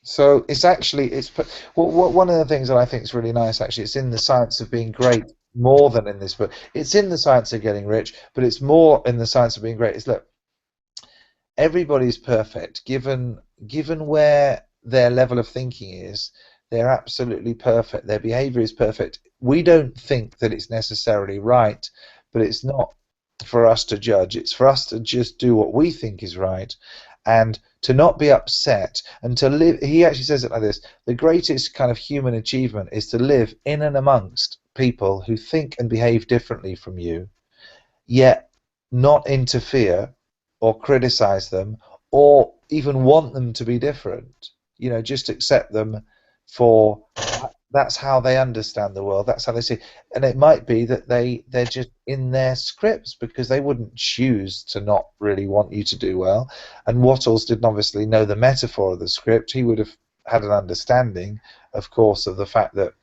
So it's well, one of the things that I think is really nice actually it's in the science of being great more than in this book. It's in the science of getting rich, but it's more in the science of being great. It's look, everybody's perfect given where their level of thinking is. They're absolutely perfect. Their behavior is perfect. We don't think that it's necessarily right, but it's not for us to judge. It's for us to just do what we think is right and to not be upset, and to live. He actually says it like this: the greatest kind of human achievement is to live in and amongst people who think and behave differently from you, yet not interfere or criticize them or even want them to be different. You know, just accept them for that's how they understand the world. That's how they see. And it might be that they're just in their scripts because they wouldn't choose to not really want you to do well. And Wattles didn't obviously know the metaphor of the script. He would have had an understanding, of course, of the fact that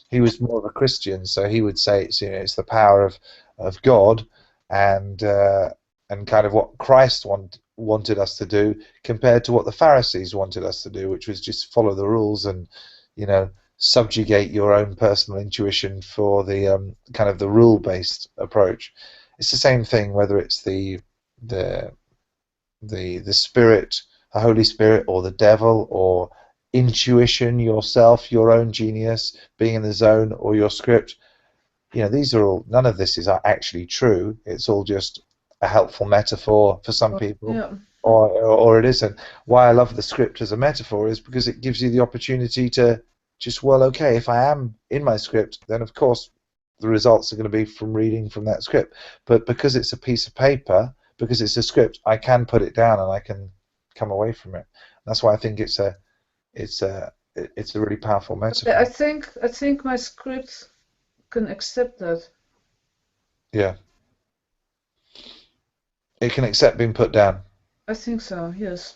he was more of a Christian, so he would say it's, you know, it's the power of God, and kind of what Christ wanted us to do compared to what the Pharisees wanted us to do, which was just follow the rules and, you know, subjugate your own personal intuition for the kind of the rule-based approach. It's the same thing whether it's the spirit, the Holy Spirit, or the devil, or intuition, yourself, your own genius, being in the zone, or your script. You know, these are all, none of this is actually true. It's all just a helpful metaphor for some people, Yeah. or it isn't. Why I love the script as a metaphor is because it gives you the opportunity to just, well, okay, if I am in my script, then of course the results are going to be from reading from that script. But because it's a piece of paper, because it's a script, I can put it down and I can come away from it. That's why I think it's a really powerful metaphor. I think my script can accept that. Yeah. It can accept being put down. I think so, yes.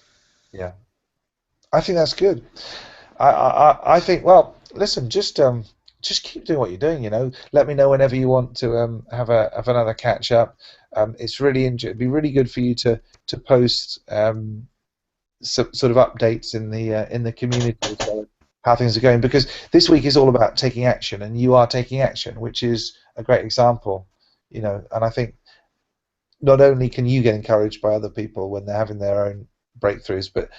Yeah. I think that's good. I think, well, listen, just keep doing what you're doing, you know. Let me know whenever you want to have another catch up. It's really it'd be really good for you to post sort of updates in the community as well, how things are going, because this week is all about taking action, and you are taking action, which is a great example, you know. And I think not only can you get encouraged by other people when they're having their own breakthroughs, but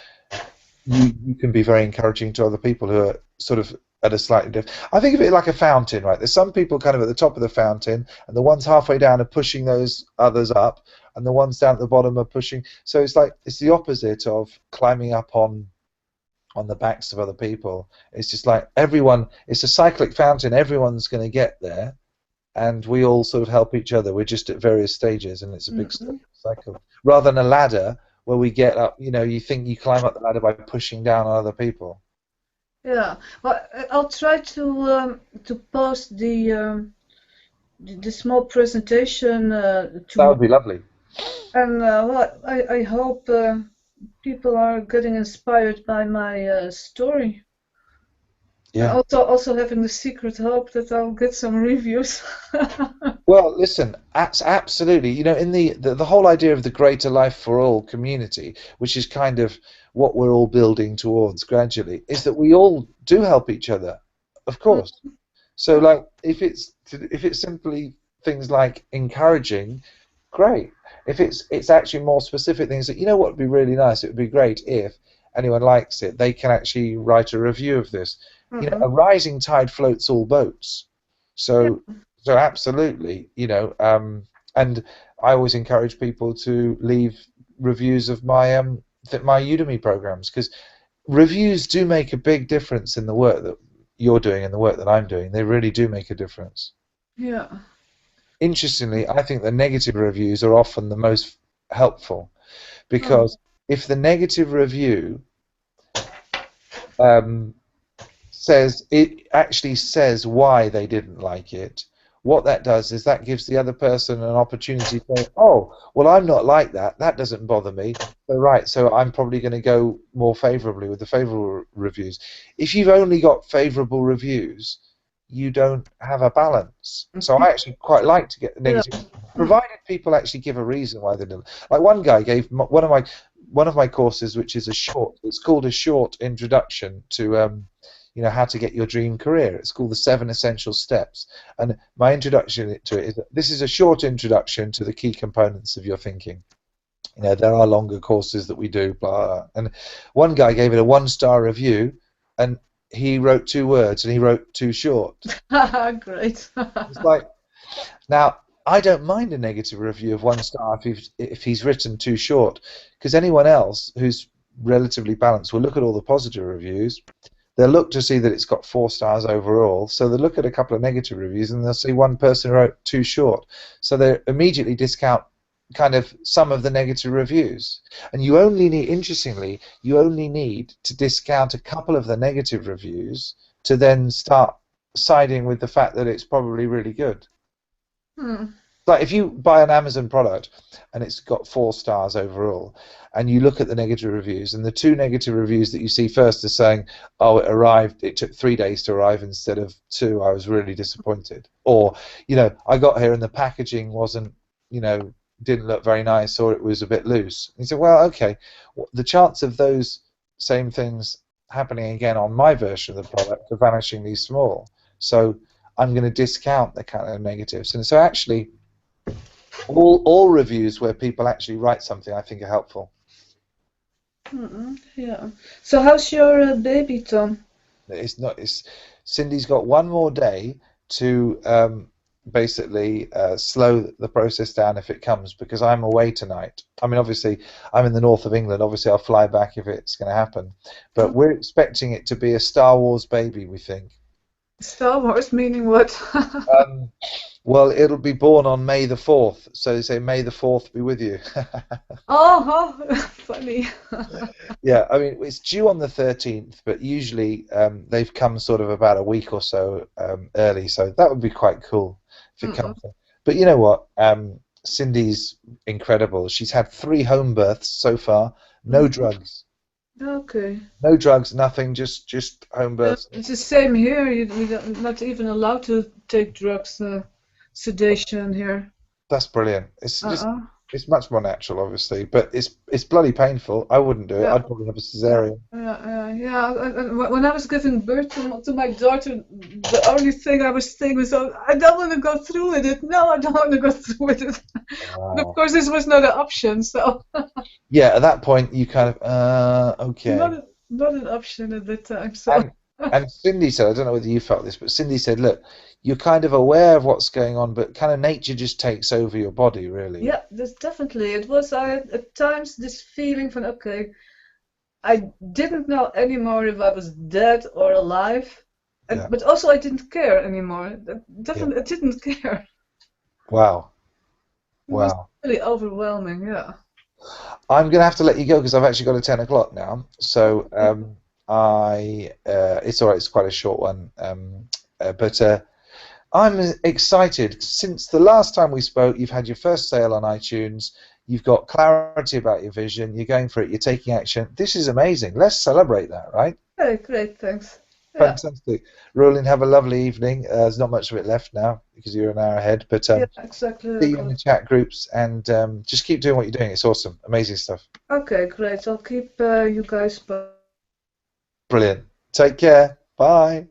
you can be very encouraging to other people who are sort of at a slightly different. I think of it like a fountain, right? There's some people kind of at the top of the fountain, and the ones halfway down are pushing those others up, and the ones down at the bottom are pushing. So it's like it's the opposite of climbing up on the backs of other people. It's just like everyone. It's a cyclic fountain. Everyone's going to get there, and we all sort of help each other. We're just at various stages, and it's a big cycle rather than a ladder where we get up. You know, you think you climb up the ladder by pushing down on other people. Yeah, well, I'll try to post the small presentation That tomorrow. would be lovely. And well, I hope people are getting inspired by my story. Yeah. And also having the secret hope that I'll get some reviews. Well, listen, absolutely. You know, in the whole idea of the greater life for all community, which is kind of what we're all building towards gradually, is that we all do help each other, of course. So, like, if it's simply things like encouraging, great. If it's actually more specific things that, you know, what would be really nice, it would be great if anyone likes it, they can actually write a review of this. You know, a rising tide floats all boats. So absolutely, you know, and I always encourage people to leave reviews of my my Udemy programs, because reviews do make a big difference in the work that you're doing and the work that I'm doing. They really do make a difference. Yeah. Interestingly, I think the negative reviews are often the most helpful, because if the negative review actually says why they didn't like it, what that does is that gives the other person an opportunity to say, oh, well, I'm not like that. That doesn't bother me. So, right, so I'm probably going to go more favorably with the favorable reviews. If you've only got favorable reviews, you don't have a balance. So I actually quite like to get the negative, provided people actually give a reason why they didn't. Like one guy gave one of my courses, which is it's called a short introduction to you know, how to get your dream career. It's called the 7 Essential Steps, and my introduction to it is that this is a short introduction to the key components of your thinking. You know, there are longer courses that we do, blah, blah. And one guy gave it a 1-star review, and he wrote 2 words, and he wrote too short. Great. It's like, now, I don't mind a negative review of 1 star if he's written too short, because anyone else who's relatively balanced will look at all the positive reviews. They'll look to see that it's got 4 stars overall. So they'll look at a couple of negative reviews and they'll see one person wrote too short. So they immediately discount kind of some of the negative reviews. And you only need, interestingly, you only need to discount a couple of the negative reviews to then start siding with the fact that it's probably really good. Hmm. Like if you buy an Amazon product and it's got 4 stars overall, and you look at the negative reviews, and the 2 negative reviews that you see first are saying, "Oh, it arrived. It took 3 days to arrive instead of 2. I was really disappointed." Or, I got here and the packaging wasn't, didn't look very nice, or it was a bit loose. And you say, well, okay, the chance of those same things happening again on my version of the product are vanishingly small. So I'm going to discount the kind of negatives. And so actually, all reviews where people actually write something, I think, are helpful. Yeah. So how's your baby, Tom? It's not. Cindy's got one more day to basically slow the process down if it comes, because I'm away tonight. I mean, obviously, I'm in the north of England. Obviously, I'll fly back if it's going to happen. But we're expecting it to be a Star Wars baby, we think. Star Wars meaning what? Well, it'll be born on May the 4th, so they say May the 4th be with you. Oh, funny. Yeah, I mean, it's due on the 13th, but usually they've come sort of about a week or so early, so that would be quite cool if it comes. But you know what? Cindy's incredible. She's had 3 home births so far, no drugs. Okay. No drugs, nothing, just home births. It's the same here. We're not even allowed to take drugs, sedation here. That's brilliant. It's much more natural, obviously, but it's bloody painful. I wouldn't do it. Yeah. I'd probably have a cesarean. Yeah. And when I was giving birth to my daughter, the only thing I was thinking was, oh, I don't want to go through with it. No, I don't want to go through with it. Wow. But of course, this was not an option. So. Yeah, at that point, you kind of okay. Not an option at that time. So. And Cindy said, I don't know whether you felt this, but Cindy said, look, you're kind of aware of what's going on, but kind of nature just takes over your body, really. Yeah, that's definitely. It was at times this feeling from, okay, I didn't know anymore if I was dead or alive, but also I didn't care anymore. Definitely, I didn't care. Wow. It was really overwhelming, yeah. I'm going to have to let you go because I've actually got a 10 o'clock now. So it's all right. It's quite a short one, but I'm excited. Since the last time we spoke, you've had your first sale on iTunes. You've got clarity about your vision. You're going for it. You're taking action. This is amazing. Let's celebrate that, right? Okay, great. Thanks. Fantastic. Roelien, have a lovely evening. There's not much of it left now because you're an hour ahead. But yeah, exactly. see you in the chat groups and just keep doing what you're doing. It's awesome. Amazing stuff. Okay, great. I'll keep you guys. Brilliant. Take care. Bye.